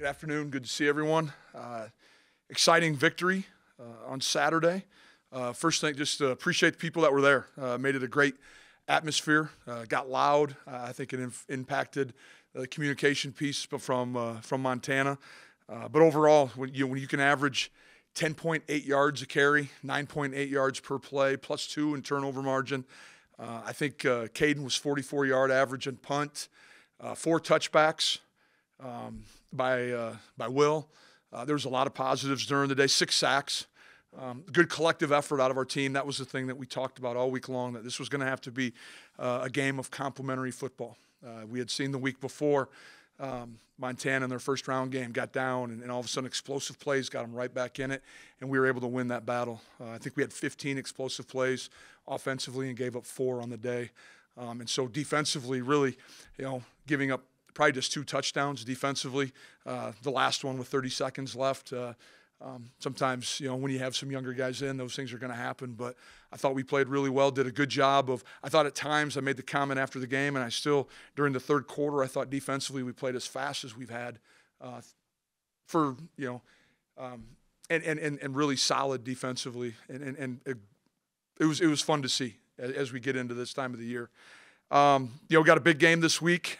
Good afternoon. Good to see everyone. Exciting victory on Saturday. First thing, just appreciate the people that were there. Made it a great atmosphere. Got loud. I think it impacted the communication piece from Montana. But overall, when you can average 10.8 yards a carry, 9.8 yards per play, +2 in turnover margin. I think Caden was 44-yard average in punt, 4 touchbacks by Will. There was a lot of positives during the day, 6 sacks. Good collective effort out of our team. That was the thing that we talked about all week long, that this was going to have to be a game of complementary football. We had seen the week before Montana in their first round game got down, and all of a sudden explosive plays got them right back in it, and we were able to win that battle. I think we had 15 explosive plays offensively and gave up 4 on the day. And so defensively, really, giving up probably just 2 touchdowns defensively. The last one with 30 seconds left. Sometimes, when you have some younger guys in, those things are going to happen. But I thought we played really well, did a good job of – I thought at times I made the comment after the game, and I still, during the third quarter, I thought defensively we played as fast as we've had and really solid defensively. And it was fun to see as we get into this time of the year. Got a big game this week.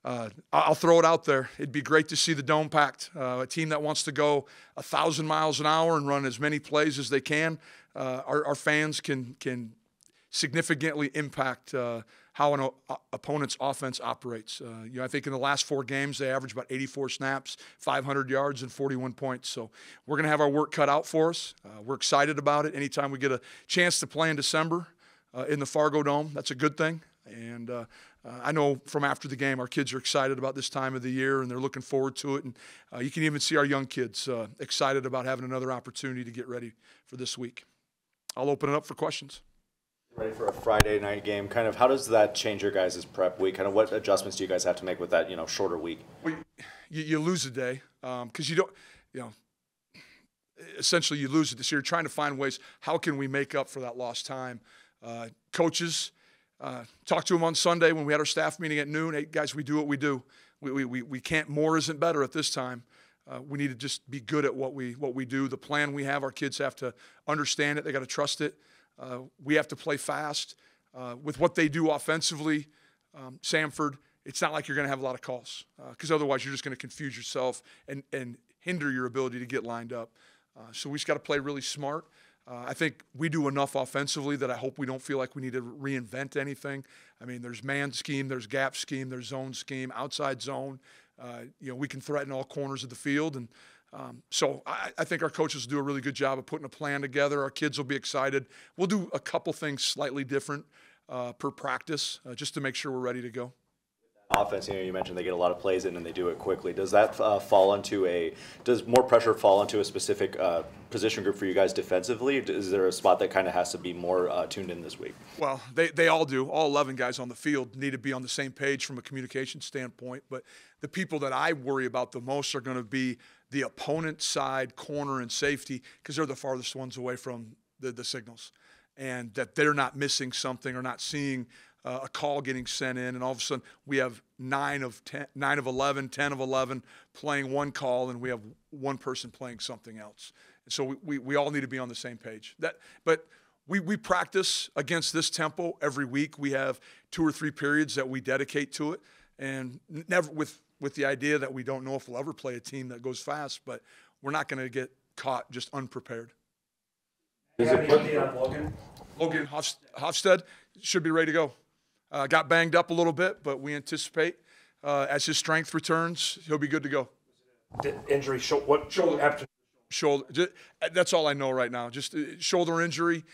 I'll throw it out there. It'd be great to see the Dome packed. A team that wants to go 1,000 miles an hour and run as many plays as they can. Our fans can significantly impact how an opponent's offense operates. I think in the last 4 games they averaged about 84 snaps, 500 yards, and 41 points. So we're going to have our work cut out for us. We're excited about it. Anytime we get a chance to play in December in the Fargo Dome, that's a good thing. And I know from after the game, our kids are excited about this time of the year, and they're looking forward to it. And you can even see our young kids excited about having another opportunity to get ready for this week. I'll open it up for questions. Ready for a Friday night game. Kind of how does that change your guys' prep week? Kind of what adjustments do you guys have to make with that, shorter week? Well, you lose a day because you don't, essentially you lose it. So you're trying to find ways, how can we make up for that lost time? Coaches, talked to them on Sunday when we had our staff meeting at noon. Hey, guys, we do what we do. We can't, more isn't better at this time. We need to just be good at what we do. The plan we have, our kids have to understand it. They got to trust it. We have to play fast. With what they do offensively, Samford, it's not like you're going to have a lot of calls because otherwise you're just going to confuse yourself and hinder your ability to get lined up. So we just got to play really smart. I think we do enough offensively that I hope we don't feel like we need to reinvent anything. I mean, there's man scheme, there's gap scheme, there's zone scheme, outside zone. We can threaten all corners of the field. And so I think our coaches do a really good job of putting a plan together. Our kids will be excited. We'll do a couple things slightly different per practice just to make sure we're ready to go. Offense, you mentioned they get a lot of plays in and they do it quickly. Does that does more pressure fall into a specific position group for you guys defensively? Is there a spot that kind of has to be more tuned in this week? Well, they all do. All 11 guys on the field need to be on the same page from a communication standpoint. But the people that I worry about the most are going to be the opponent side, corner, and safety, because they're the farthest ones away from the signals. And that they're not missing something or not seeing a call getting sent in, and all of a sudden we have 9 of 11, 10 of 11 playing one call, and we have one person playing something else. And so we all need to be on the same page. But we practice against this tempo every week. We have 2 or 3 periods that we dedicate to it, and never with the idea that we don't know if we'll ever play a team that goes fast, but we're not going to get caught just unprepared. Logan Hofstad should be ready to go. Got banged up a little bit, but we anticipate as his strength returns, he'll be good to go. Injury, what shoulder? Shoulder. That's all I know right now. Just shoulder injury,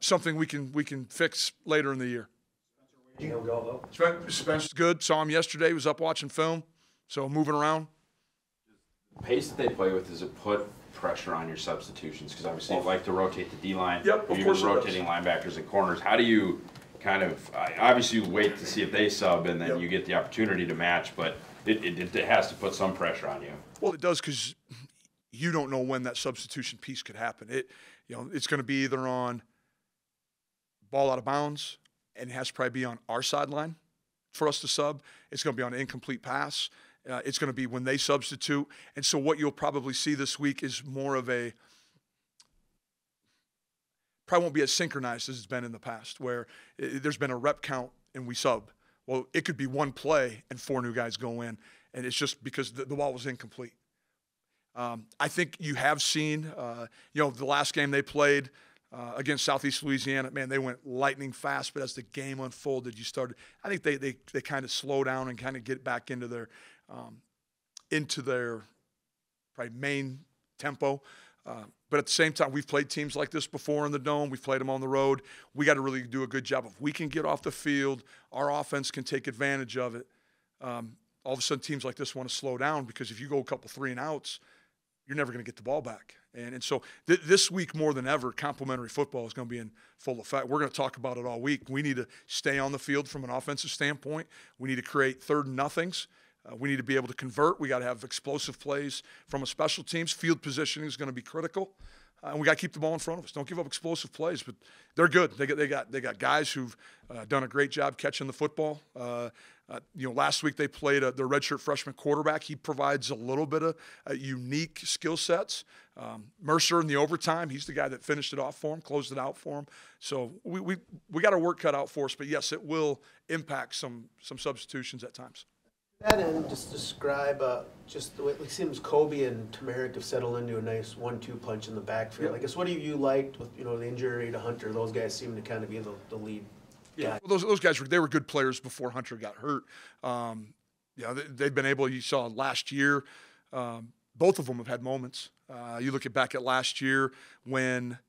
something we can fix later in the year. He'll go though. Spencer's good. Saw him yesterday. He was up watching film, so moving around. The pace that they play with, does it put pressure on your substitutions? Because obviously you like to rotate the D-line. Yep, of course. You're rotating linebackers and corners. How do you kind of obviously you wait to see if they sub and then you get the opportunity to match, but it has to put some pressure on you. Well, it does, because you don't know when that substitution piece could happen. It's going to be either on ball out of bounds, and it has to probably be on our sideline for us to sub. It's going to be on an incomplete pass, It's going to be when they substitute. And so what you'll probably see this week is more of a – probably won't be as synchronized as it's been in the past, where there's been a rep count and we sub. Well, it could be one play and 4 new guys go in, and it's just because the ball was incomplete. I think you have seen, the last game they played against Southeast Louisiana, man, they went lightning fast. But as the game unfolded, I think they kind of slow down and kind of get back into their probably main tempo. But at the same time, we've played teams like this before in the Dome. We've played them on the road. We got to really do a good job. If we can get off the field, our offense can take advantage of it. All of a sudden, teams like this want to slow down, because if you go a couple 3-and-outs, you're never going to get the ball back. And so this week more than ever, complementary football is going to be in full effect. We're going to talk about it all week. We need to stay on the field from an offensive standpoint. We need to create 3rd and nothings. We need to be able to convert. We got to have explosive plays from a special teams. Field positioning is going to be critical. And we got to keep the ball in front of us. Don't give up explosive plays, but they're good. They got guys who've done a great job catching the football. Last week they played their redshirt freshman quarterback. He provides a little bit of unique skill sets. Mercer in the overtime, he's the guy that finished it off for him, closed it out for him. So we got our work cut out for us. But yes, it will impact some substitutions at times. That end, just describe just the way it seems Kobe and Turmeric have settled into a nice 1-2 punch in the backfield. Yep. I guess what do you liked with the injury to Hunter? Those guys seem to kind of be the lead. Yeah, well, those guys were good players before Hunter got hurt. They've been able. You saw last year, both of them have had moments. You look back at last year when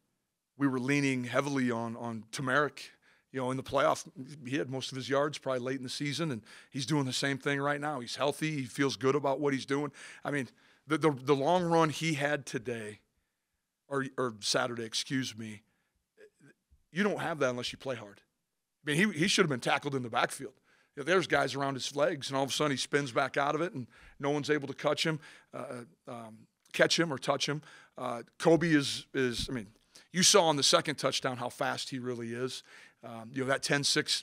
we were leaning heavily on Turmeric. In the playoff, he had most of his yards probably late in the season, and he's doing the same thing right now. He's healthy. He feels good about what he's doing. I mean, the long run he had today, or Saturday, excuse me, you don't have that unless you play hard. I mean, he should have been tackled in the backfield. There's guys around his legs, and all of a sudden he spins back out of it, and no one's able to catch him or touch him. Kobe is. I mean, you saw on the second touchdown how fast he really is. That 10-6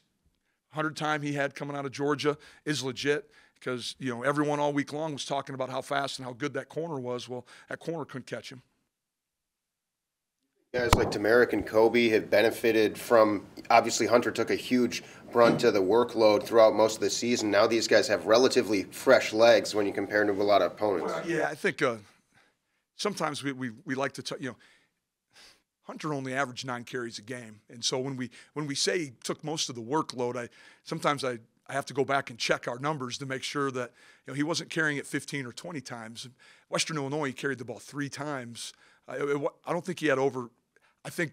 100 time he had coming out of Georgia is legit, because everyone all week long was talking about how fast and how good that corner was. Well, that corner couldn't catch him. Guys like Turmeric and Kobe have benefited from, obviously Hunter took a huge brunt to the workload throughout most of the season. Now these guys have relatively fresh legs when you compare them to a lot of opponents. Well, yeah, I think sometimes we like to Hunter only averaged 9 carries a game, and so when we say he took most of the workload, I have to go back and check our numbers to make sure that he wasn't carrying it 15 or 20 times. Western Illinois, he carried the ball 3 times. I don't think he had over. I think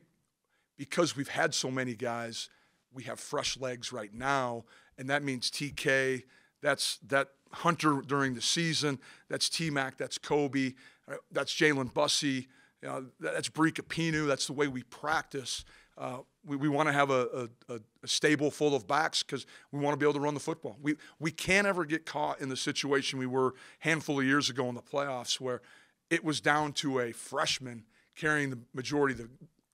because we've had so many guys, we have fresh legs right now, and that means TK. That's Hunter during the season. That's T-Mac. That's Kobe. That's Jalen Bussey. That's Brika Pinu. That's the way we practice. We want to have a stable full of backs, because we want to be able to run the football. We can't ever get caught in the situation we were a handful of years ago in the playoffs, where it was down to a freshman carrying the majority of the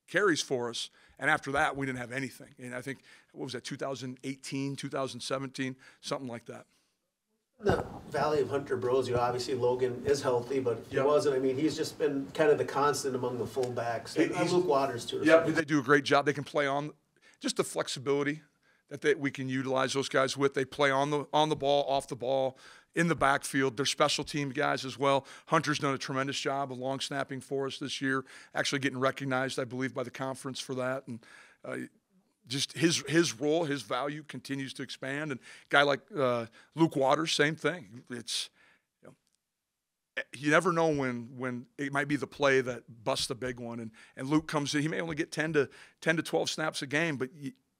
carries for us, and after that we didn't have anything. And I think, what was that, 2018, 2017, something like that. The Valley of Hunter Brosio, obviously Logan is healthy, but if he wasn't, I mean, he's just been kind of the constant among the fullbacks. And Luke Waters, too. Yeah, they do a great job. They can play on just the flexibility that we can utilize those guys with. They play on the ball, off the ball, in the backfield. They're special team guys as well. Hunter's done a tremendous job of long snapping for us this year, actually getting recognized, I believe, by the conference for that. And just his role, his value continues to expand. And a guy like Luke Waters, same thing. It's you never know when it might be the play that busts the big one. And Luke comes in. He may only get 10 to 12 snaps a game, but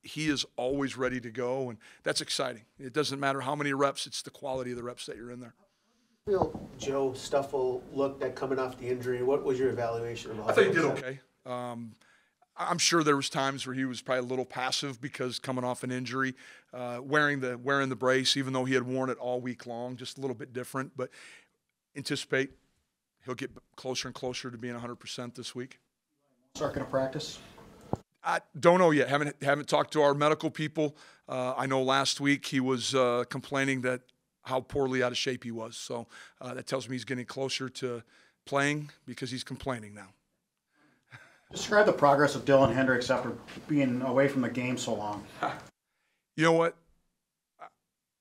he is always ready to go, and that's exciting. It doesn't matter how many reps; it's the quality of the reps that you're in there. Feel Joe Stuffle looked at coming off the injury. What was your evaluation of him? I think he did okay. I'm sure there was times where he was probably a little passive because coming off an injury, wearing the brace, even though he had worn it all week long, just a little bit different. But anticipate he'll get closer and closer to being 100% this week. Start going to practice? I don't know yet. Haven't talked to our medical people. I know last week he was complaining that how poorly out of shape he was. So that tells me he's getting closer to playing because he's complaining now. Describe the progress of Dylan Hendricks after being away from the game so long. You know what?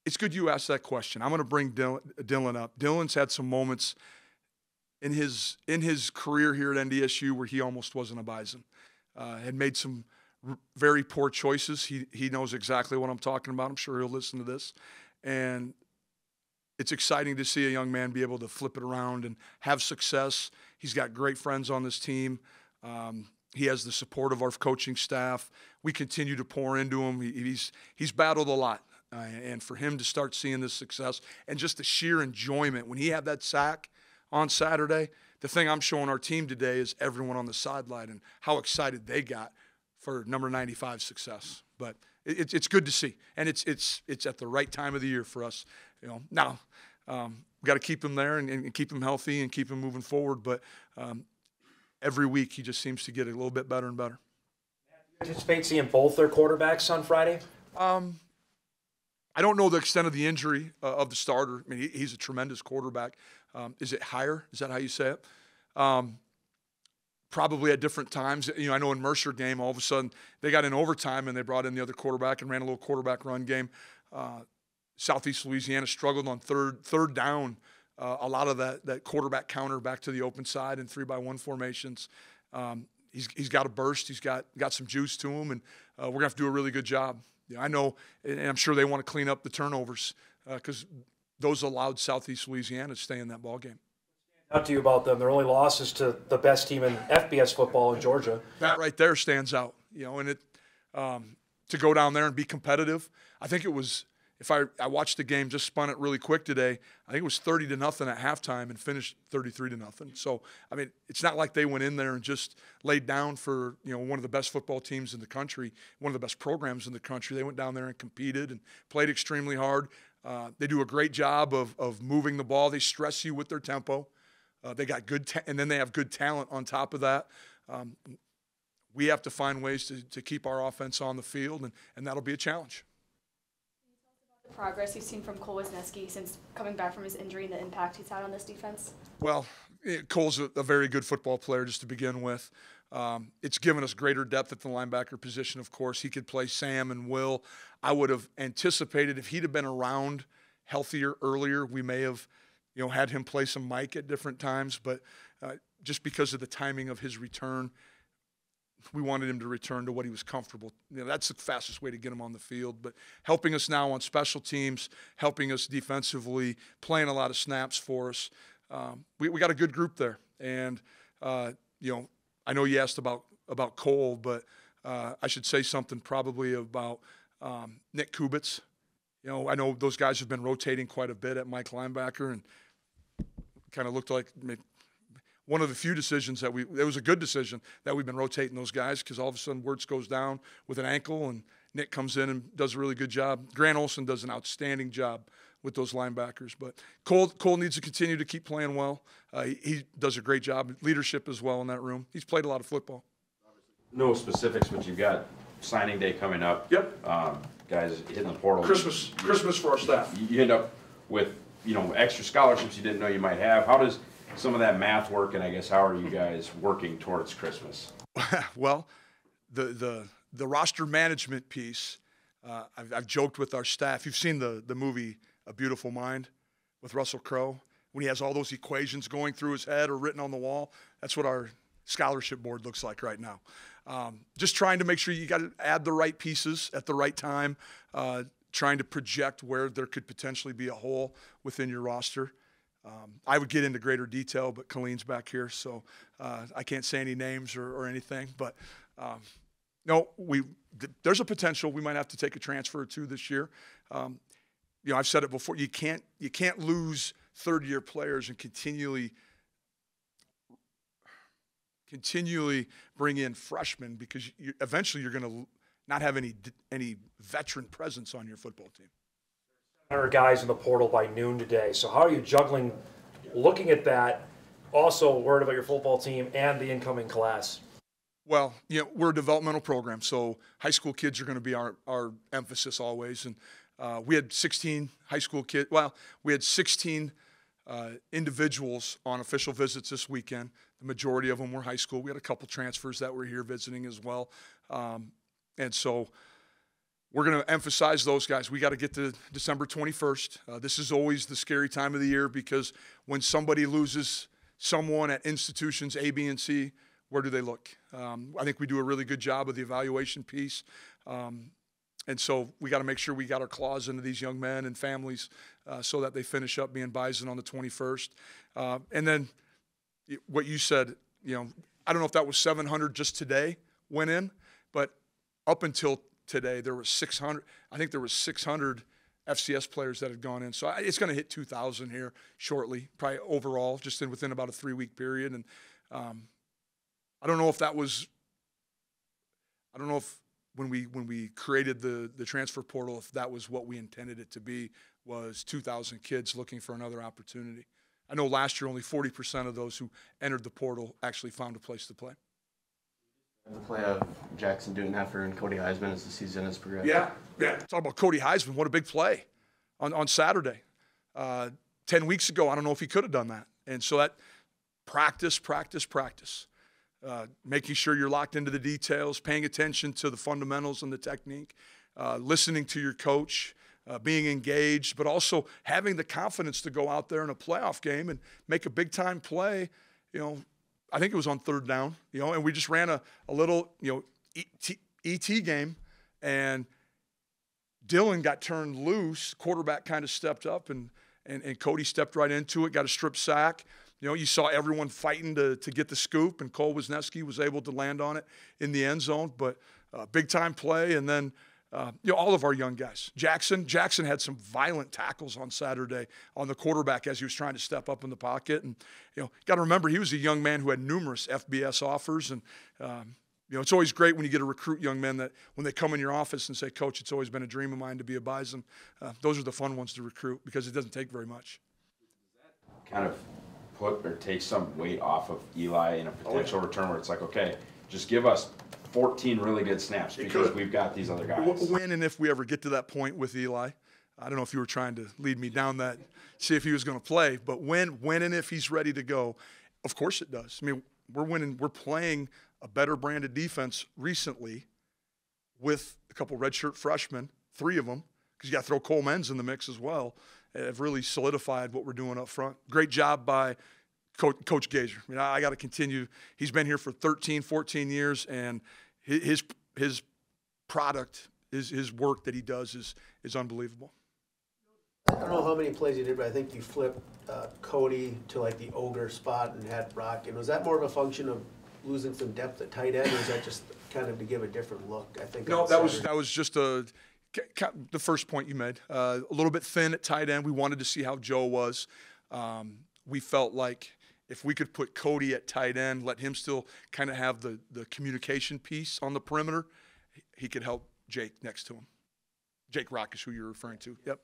It's good you asked that question. I'm going to bring Dylan up. Dylan's had some moments in his career here at NDSU where he almost wasn't a Bison. Had made some very poor choices. He knows exactly what I'm talking about. I'm sure he'll listen to this. And it's exciting to see a young man be able to flip it around and have success. He's got great friends on this team. He has the support of our coaching staff. We continue to pour into him. He's battled a lot. And for him to start seeing this success and just the sheer enjoyment, when he had that sack on Saturday, the thing I'm showing our team today is everyone on the sideline and how excited they got for number 95's success. But it's good to see, and it's at the right time of the year for us. Now we got to keep him there and keep him healthy and keep him moving forward. But every week he just seems to get a little bit better and better. Do you anticipate seeing both their quarterbacks on Friday? I don't know the extent of the injury of the starter. I mean, he's a tremendous quarterback. Is it higher? Is that how you say it? Probably at different times. I know in Mercer game, all of a sudden they got in overtime and they brought in the other quarterback and ran a little quarterback run game. Southeast Louisiana struggled on third down. A lot of that quarterback counter back to the open side and 3-by-1 formations. He's got a burst. He's got some juice to him, and we're going to have to do a really good job. I know, and I'm sure they want to clean up the turnovers because those allowed Southeast Louisiana to stay in that ball game. Out to you about them. Their only loss is to the best team in FBS football in Georgia. That right there stands out, and to go down there and be competitive. I think it was, if I watched the game, just spun it really quick today, I think it was 30-0 at halftime and finished 33-0. So, I mean, it's not like they went in there and just laid down for, one of the best football teams in the country, one of the best programs in the country. They went down there and competed and played extremely hard. They do a great job of moving the ball. They stress you with their tempo. They got good, and then they have good talent on top of that. We have to find ways to keep our offense on the field, and that'll be a challenge. Progress you've seen from Cole Wisniewski since coming back from his injury and the impact he's had on this defense? Well, Cole's a very good football player just to begin with. It's given us greater depth at the linebacker position, of course. He could play Sam and Will. I would have anticipated if he'd have been around healthier earlier, we may have had him play some Mike at different times. But just because of the timing of his return, we wanted him to return to what he was comfortable. That's the fastest way to get him on the field. But helping us now on special teams, helping us defensively, playing a lot of snaps for us. We got a good group there. And, I know you asked about Cole, but I should say something probably about Nick Kubitz. I know those guys have been rotating quite a bit at Mike linebacker and kind of looked like one of the few decisions it was a good decision that we've been rotating those guys because all of a sudden Wirtz goes down with an ankle and Nick comes in and does a really good job. Grant Olson does an outstanding job with those linebackers. But Cole needs to continue to keep playing well. He does a great job, leadership as well in that room. He's played a lot of football. No specifics, but you've got signing day coming up. Yep. Guys hitting the portal. Christmas for our staff. You end up with, extra scholarships you didn't know you might have. How does some of that math work, and I guess how are you guys working towards Christmas? Well, the roster management piece, I've joked with our staff. You've seen the movie A Beautiful Mind with Russell Crowe when he has all those equations going through his head or written on the wall. That's what our scholarship board looks like right now. Just trying to make sure you got to add the right pieces at the right time, trying to project where there could potentially be a hole within your roster. I would get into greater detail, but Colleen's back here, so I can't say any names or anything. But no, there's a potential we might have to take a transfer or two this year. I've said it before. You can't lose third-year players and continually bring in freshmen because eventually you're going to not have any veteran presence on your football team. 100 guys in the portal by noon today. So how are you juggling, looking at that, also worried about your football team and the incoming class? Well, we're a developmental program, so high school kids are going to be our emphasis always. And We had 16 high school kids. Well, we had 16 individuals on official visits this weekend. The majority of them were high school. We had a couple transfers that were here visiting as well. And so we're going to emphasize those guys. We got to get to December 21st. This is always the scary time of the year because when somebody loses someone at institutions A, B, and C, where do they look? I think we do a really good job of the evaluation piece. And so we got to make sure we got our claws into these young men and families so that they finish up being Bison on the 21st. And then what you said, I don't know if that was 700 just today went in, but up until today there was 600. I think there was 600 FCS players that had gone in. So it's going to hit 2,000 here shortly, probably overall, just within about a 3-week period. And I don't know if that was. I don't know if when we created the transfer portal, if that was what we intended it to be, was 2,000 kids looking for another opportunity. I know last year only 40% of those who entered the portal actually found a place to play. The play of Jackson Dudenheffer and Cody Heisman as the season has progressed. Yeah. Talk about Cody Heisman. What a big play on Saturday. 10 weeks ago, I don't know if he could have done that. And so that practice. Making sure you're locked into the details, paying attention to the fundamentals and the technique, listening to your coach, being engaged, but also having the confidence to go out there in a playoff game and make a big-time play. I think it was on 3rd down, and we just ran a little, ET game, and Dylan got turned loose. Quarterback kind of stepped up, and Cody stepped right into it, got a strip sack. You saw everyone fighting to get the scoop, and Cole Wisniewski was able to land on it in the end zone. But big-time play, and then all of our young guys. Jackson had some violent tackles on Saturday on the quarterback as he was trying to step up in the pocket. And, got to remember he was a young man who had numerous FBS offers. And, it's always great when you get to recruit young men that when they come in your office and say, Coach, it's always been a dream of mine to be a Bison. Those are the fun ones to recruit because it doesn't take very much. Kind of put or take some weight off of Eli in a potential return where it's like, okay, just give us 14 really good snaps because we've got these other guys. When and if we ever get to that point with Eli, I don't know if you were trying to lead me down that, see if he was going to play, but when and if he's ready to go, of course it does. I mean, we're playing a better branded defense recently with a couple redshirt freshmen, 3 of them, because you got to throw Cole Menz in the mix as well, have really solidified what we're doing up front. Great job by Coach Gazer. I mean, I got to continue. He's been here for 13, 14 years, and his product, his work that he does is unbelievable. I don't know how many plays you did, but I think you flipped Cody to like the ogre spot and had Brock. And was that more of a function of losing some depth at tight end, or was that just kind of to give a different look? I think no, that was just the first point you made. A little bit thin at tight end. We wanted to see how Joe was. We felt like if we could put Cody at tight end, let him still kind of have the communication piece on the perimeter, he could help Jake next to him. Jake Rock is who you're referring to. Yep.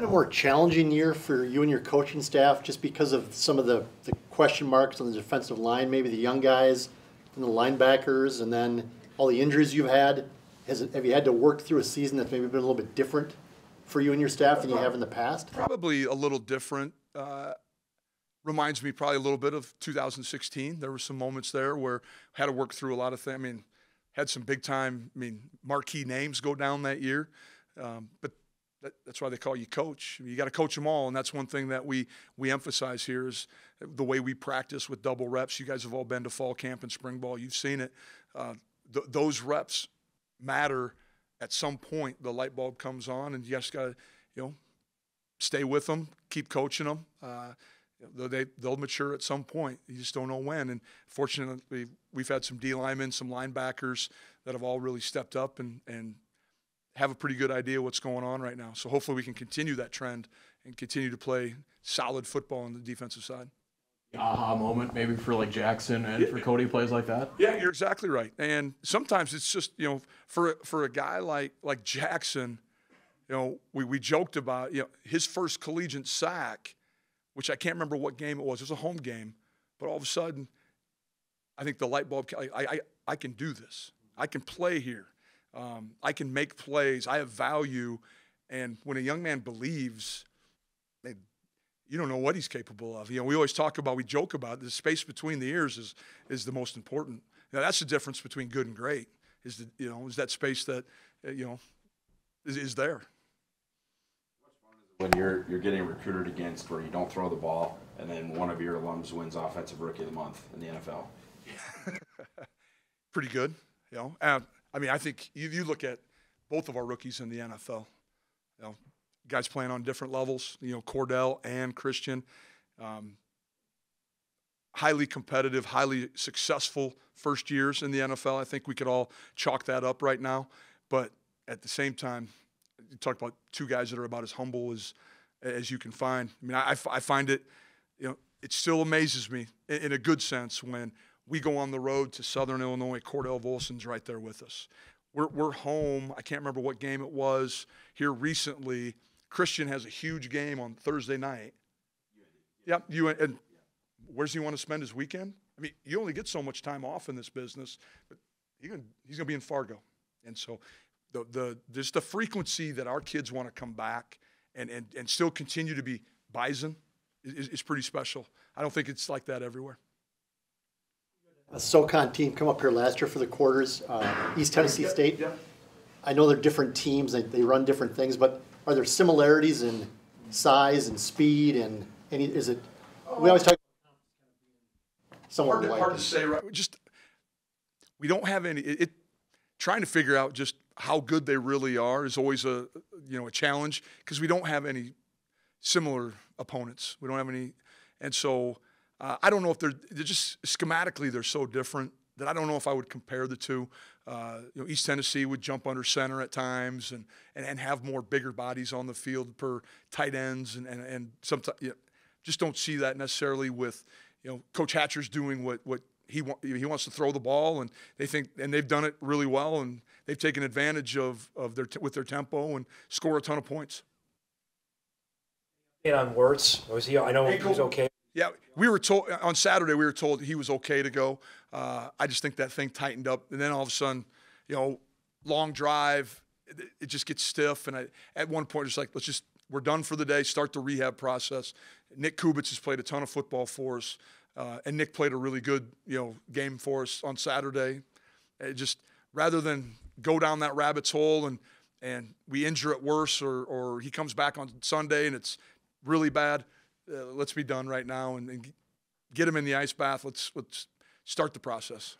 A more challenging year for you and your coaching staff just because of some of the question marks on the defensive line, maybe the young guys and the linebackers, and then all the injuries you've had. Have you had to work through a season that's maybe been a little bit different for you and your staff than you have in the past? Probably a little different. Reminds me probably a little bit of 2016. There were some moments there where I had to work through a lot of things. I mean, had some big-time, marquee names go down that year. But that's why they call you coach. You got to coach them all, and that's one thing that we emphasize here is the way we practice with double reps. You guys have all been to fall camp and spring ball. You've seen it. Those reps matter. At some point, the light bulb comes on, and you just got to, stay with them, keep coaching them. They'll mature at some point. You just don't know when. And fortunately, we've had some D linemen, some linebackers that have all really stepped up and have a pretty good idea what's going on right now. So hopefully we can continue that trend and continue to play solid football on the defensive side. Aha moment maybe for like Jackson and for Cody plays like that? Yeah, you're exactly right. And sometimes it's just, for a guy like Jackson, we joked about, his first collegiate sack, which I can't remember what game it was. It was a home game. But all of a sudden, I think the light bulb, I can do this. I can play here. I can make plays. I have value. And when a young man believes, you don't know what he's capable of. We always we joke about the space between the ears is the most important. That's the difference between good and great. Is that space that is there. When you're getting recruited against where you don't throw the ball, and then one of your alums wins Offensive Rookie of the Month in the NFL. Pretty good, I mean, I think you look at both of our rookies in the NFL. Guys playing on different levels. Cordell and Christian, highly competitive, highly successful first years in the NFL. I think we could all chalk that up right now. But at the same time, you talk about two guys that are about as humble as you can find. I mean, I find it, it still amazes me in a good sense when we go on the road to Southern Illinois. Cordell Volson's right there with us. We're home. I can't remember what game it was here recently. Christian has a huge game on Thursday night. Yeah, and where's he want to spend his weekend? I mean, you only get so much time off in this business, but he's going to be in Fargo. And so just the frequency that our kids want to come back and still continue to be Bison is pretty special. I don't think it's like that everywhere. A SoCon team come up here last year for the quarters, East Tennessee State. Yeah. I know they're different teams, they run different things, but are there similarities in size and speed and is it, we always talk about somewhat hard to say, right? We don't have any, trying to figure out just how good they really are is always a challenge because we don't have any similar opponents. We don't have any, and so I don't know if they're just schematically they're so different that I don't know if I would compare the two. East Tennessee would jump under center at times and have more bigger bodies on the field per tight ends and sometimes just don't see that necessarily with Coach Hatcher's doing what he wants to throw the ball and they've done it really well and they've taken advantage of with their tempo and score a ton of points. And on Wirtz, I know he was okay. Yeah, we were told on Saturday. We were told he was okay to go. I just think that thing tightened up, and then all of a sudden, long drive, it just gets stiff. And at one point, it's like we're done for the day. Start the rehab process. Nick Kubitz has played a ton of football for us, and Nick played a really good game for us on Saturday. Rather than go down that rabbit's hole and we injure it worse, or he comes back on Sunday and it's really bad. Let's be done right now and get him in the ice bath. Let's start the process.